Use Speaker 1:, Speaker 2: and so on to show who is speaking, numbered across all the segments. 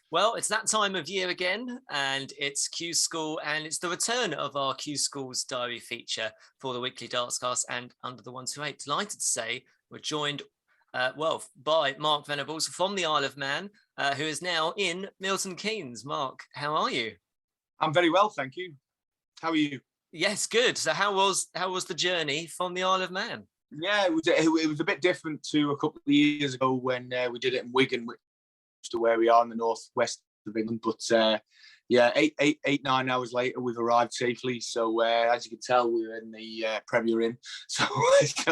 Speaker 1: Well, it's that time of year again, and it's Q School, and it's the return of our Q School's diary feature for the weekly Dartscast and Under the 128. Delighted to say we're joined, by Mark Venables from the Isle of Man, who is now in Milton Keynes. Mark, how are you?
Speaker 2: I'm very well, thank you. How are you?
Speaker 1: Yes, good. So, how was the journey from the Isle of Man?
Speaker 2: Yeah, it was a bit different to a couple of years ago when we did it in Wigan, which to where we are in the northwest of England. But 9 hours later, we've arrived safely. So as you can tell, we were in the Premier Inn. It's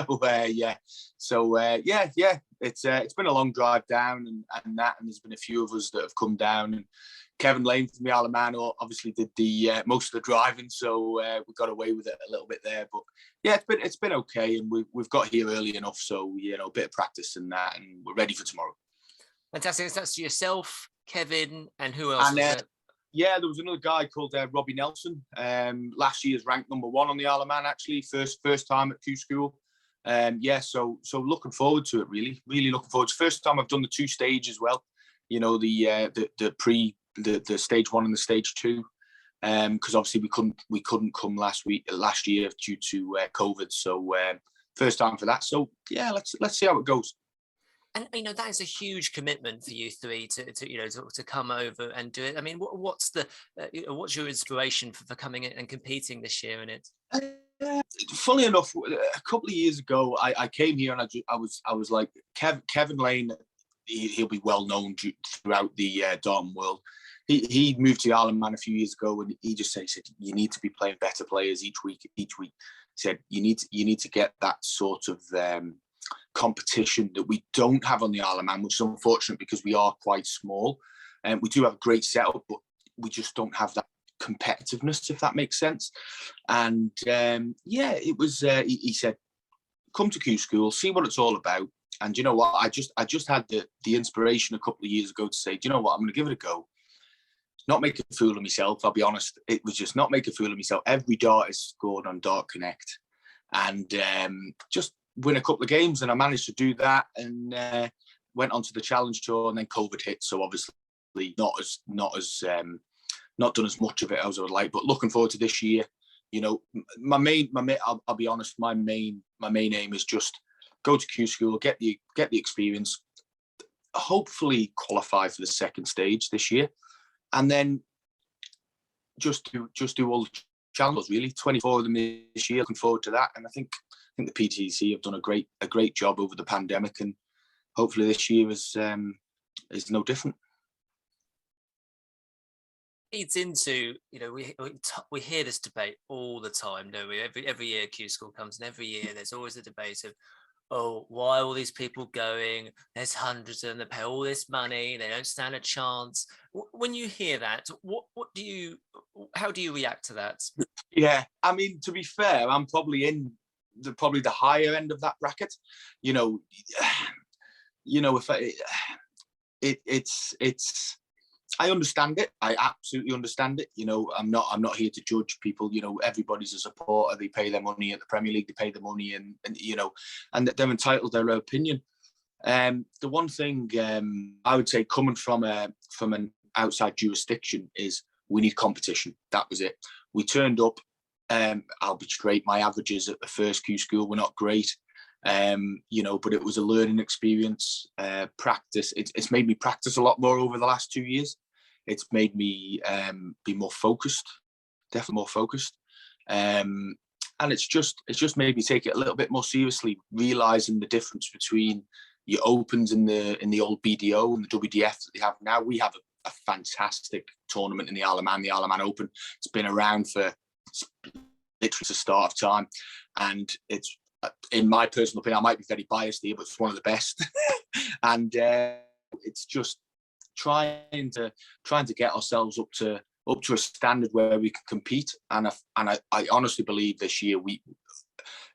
Speaker 2: been a long drive down and there's been a few of us that have come down. And Kevin Lane from the Isle of Man obviously did the most of the driving, so we got away with it a little bit there. But yeah, it's been okay, and we've got here early enough, so a bit of practice and that, and we're ready for tomorrow.
Speaker 1: Fantastic. So that's yourself, Kevin, and who else was it?
Speaker 2: Yeah, there was another guy called Robbie Nelson. Last year's ranked number 1 on the Isle of Man, actually. First time at Q School. So looking forward to it, really looking forward. It's the first time I've done the 2 stage as well. The stage 1 and the stage 2. Because obviously we couldn't come last year due to COVID. So first time for that. So yeah, let's see how it goes.
Speaker 1: And that is a huge commitment for you three to come over and do it. I mean, what's your inspiration for coming in and competing this year in it?
Speaker 2: Funnily enough, a couple of years ago, I came here and I was like Kevin Lane. He'll be well known throughout the Darton world. He moved to the Isle of Man a few years ago, and he said you need to be playing better players each week. He said you need to get that sort of competition that we don't have on the Isle of Man, which is unfortunate because we are quite small, and we do have a great setup, but we just don't have that competitiveness, if that makes sense. And it was. He said, "Come to Q School, see what it's all about." And you know what? I just had the inspiration a couple of years ago to say, do you know what? I'm going to give it a go. Not make a fool of myself. I'll be honest. It was just not make a fool of myself. Every dart is scored on Dart Connect, and just win a couple of games, and I managed to do that, and went on to the Challenge Tour, and then COVID hit, so obviously not done as much of it as I would like. But looking forward to this year. My main I'll be honest, my main aim is just go to Q School, get the experience, hopefully qualify for the second stage this year, and then just do all the challenges, really. 24 of them this year. Looking forward to that, and I think the PTC have done a great job over the pandemic, and hopefully this year is no different.
Speaker 1: Leads into we hear this debate all the time, don't we? Every year Q School comes, and every year there's always a debate of, oh, why are all these people going? There's hundreds of them that pay all this money, they don't stand a chance. When you hear that, how do you react to that?
Speaker 2: Yeah, I mean, to be fair, I'm probably in the higher end of that bracket. It's I understand it. I absolutely understand it. I'm not here to judge people. Everybody's a supporter. They pay their money at the Premier League. They pay the money, and they're entitled to their opinion. The one thing I would say, coming from an outside jurisdiction, is we need competition. That was it. We turned up. I'll be straight. My averages at the first Q School were not great. But it was a learning experience. Practice. It's made me practice a lot more over the last 2 years. It's made me be more focused, definitely more focused. And it's just made me take it a little bit more seriously, realizing the difference between your opens in the old BDO and the WDF that they have now. We have a fantastic tournament in the Isle of Man, the Isle of Man Open. It's been around for literally the start of time, and it's, in my personal opinion, I might be very biased here, but it's one of the best. And it's just trying to get ourselves up to a standard where we can compete. And I honestly believe this year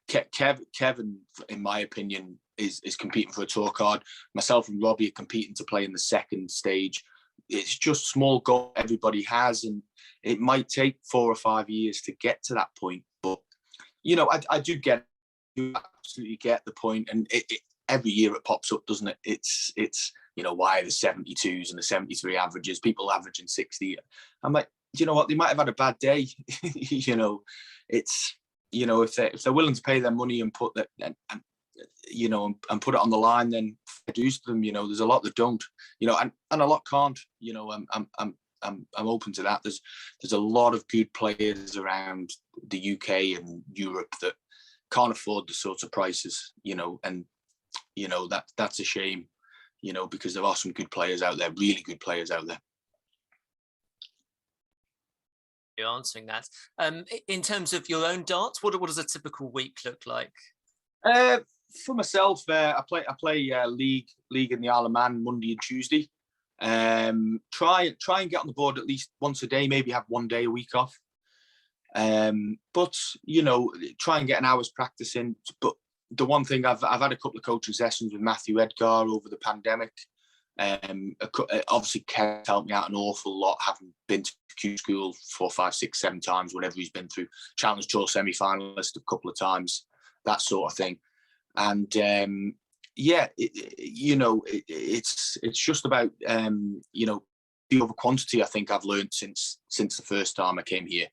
Speaker 2: Kevin, in my opinion, is competing for a tour card. Myself and Robbie are competing to play in the second stage. It's just small goal everybody has, and it might take 4 or 5 years to get to that point. But I do get. You absolutely get the point, and every year it pops up, doesn't it? It's why are the 72s and the 73 averages, people averaging 60? I'm like, you know what, they might have had a bad day. It's, if they're willing to pay their money and put that, and put it on the line, then produce them. There's a lot that don't, and a lot can't. I'm open to that. There's a lot of good players around the UK and Europe that can't afford the sorts of prices, and that's a shame, because there are some good players out there, really good players out there.
Speaker 1: You're answering that. In terms of your own darts, what does a typical week look like?
Speaker 2: For myself, I play league in the Isle of Man Monday and Tuesday. Try and get on the board at least once a day, maybe have 1 day a week off. But try and get an hour's practice in. But the one thing, I've had a couple of coaching sessions with Matthew Edgar over the pandemic. Obviously Kev helped me out an awful lot, having been to Q School 4, 5, 6, 7 times, whatever he's been through. Challenge Tour semi-finalist a couple of times, that sort of thing. And it's just about the over quantity. I think I've learned since the first time I came here.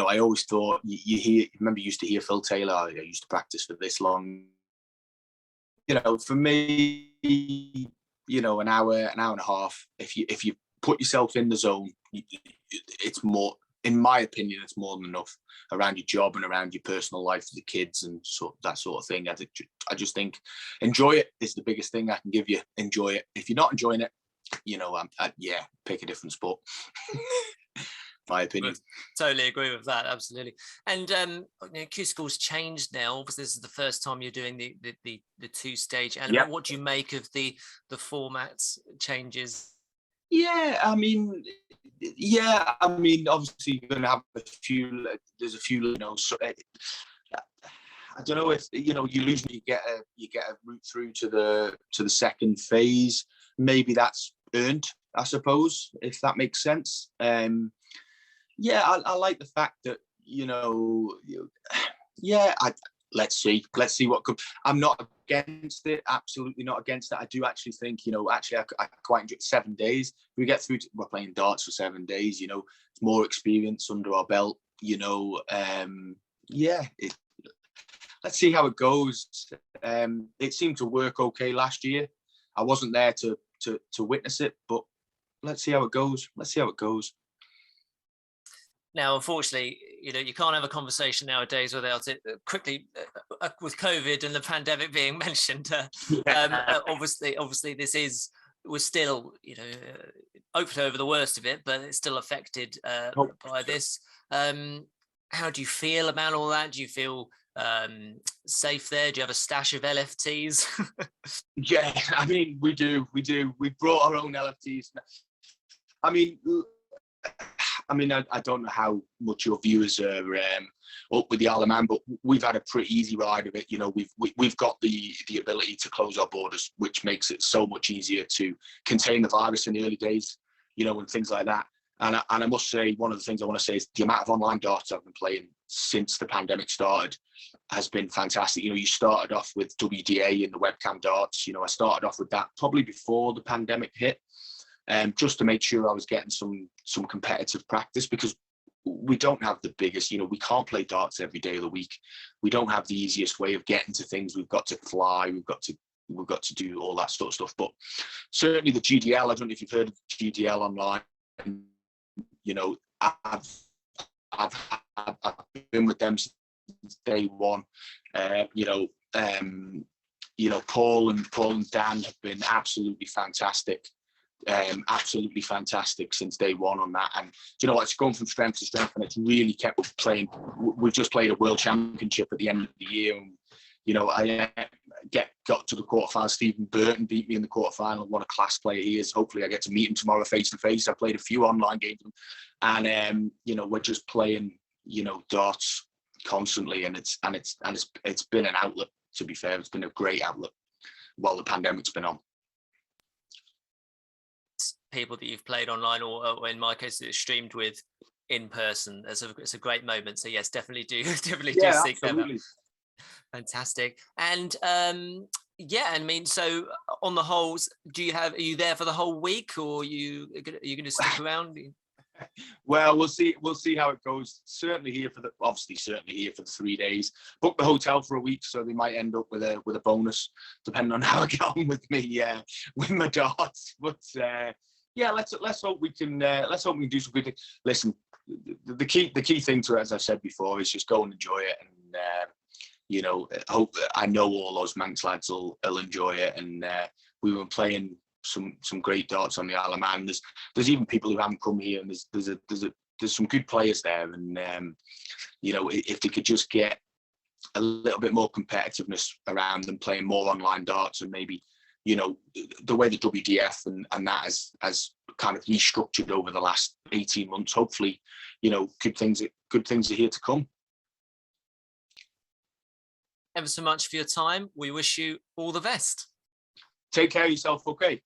Speaker 2: I always thought, you used to hear Phil Taylor, I used to practice for this long. For me, an hour and a half, if you put yourself in the zone, it's more, in my opinion, it's more than enough around your job and around your personal life with the kids and that sort of thing. I just think enjoy it is the biggest thing I can give you. Enjoy it. If you're not enjoying it, pick a different sport. My opinion.
Speaker 1: Totally agree with that. Absolutely. And Q School's changed now. Obviously, this is the first time you're doing the 2-stage element. Yep. What do you make of the formats changes?
Speaker 2: Obviously you're going to have a few. There's a few. I don't know if you lose. You get a route through to the second phase. Maybe that's earned, I suppose, if that makes sense. I like the fact that let's see what comes. I'm not against it, absolutely not against it. I do actually think, I quite enjoy 7 days. We get through we're playing darts for 7 days, it's more experience under our belt, let's see how it goes. It seemed to work okay last year. I wasn't there to witness it, but let's see how it goes.
Speaker 1: Now, unfortunately, you can't have a conversation nowadays without it quickly with COVID and the pandemic being mentioned. Obviously, we're still, hopefully over the worst of it, but it's still affected by this. How do you feel about all that? Do you feel safe there? Do you have a stash of LFTs?
Speaker 2: Yeah, we do. We brought our own LFTs. I don't know how much your viewers are up with the Isle of Man, but we've had a pretty easy ride of it. We've got the ability to close our borders, which makes it so much easier to contain the virus in the early days, and things like that. And I must say, one of the things I want to say is the amount of online darts I've been playing since the pandemic started has been fantastic. You started off with WDA and the webcam darts. I started off with that probably before the pandemic hit. Just to make sure I was getting some competitive practice, because we don't have the biggest, we can't play darts every day of the week. We don't have the easiest way of getting to things. We've got to fly. We've got to do all that sort of stuff. But certainly the GDL, I don't know if you've heard of GDL online. I've been with them since day one. Paul and Dan have been absolutely fantastic since day one on that. And it's gone from strength to strength, and it's really kept playing. We've just played a world championship at the end of the year, and I got to the quarterfinal. Stephen Burton beat me in the quarterfinal. What a class player he is. Hopefully I get to meet him tomorrow face to face. I played a few online games, and we're just playing darts constantly, and it's been an outlet. To be fair, it's been a great outlet while the pandemic's been on.
Speaker 1: People that you've played online, or in my case, it's streamed with in person. It's a great moment. So yes, definitely do seek them out. Fantastic. And Yeah, I mean, so on the whole, are you there for the whole week, or are you going to stick around?
Speaker 2: Well, we'll see. We'll see how it goes. Certainly here for the 3 days. Booked the hotel for a week, so they might end up with a bonus, depending on how I get on with me. With my darts. But yeah, let's hope we can. Let's hope we can do some good things. Listen, the key thing to it, as I said before, is just go and enjoy it, and I know all those Manx lads will enjoy it, and we were playing some great darts on the Isle of Man. There's even people who haven't come here, and there's some good players there, and if they could just get a little bit more competitiveness around them, playing more online darts, and maybe the way the WDF and that has kind of restructured over the last 18 months. Hopefully, good things are here to come.
Speaker 1: Ever so much for your time. We wish you all the best.
Speaker 2: Take care of yourself, okay?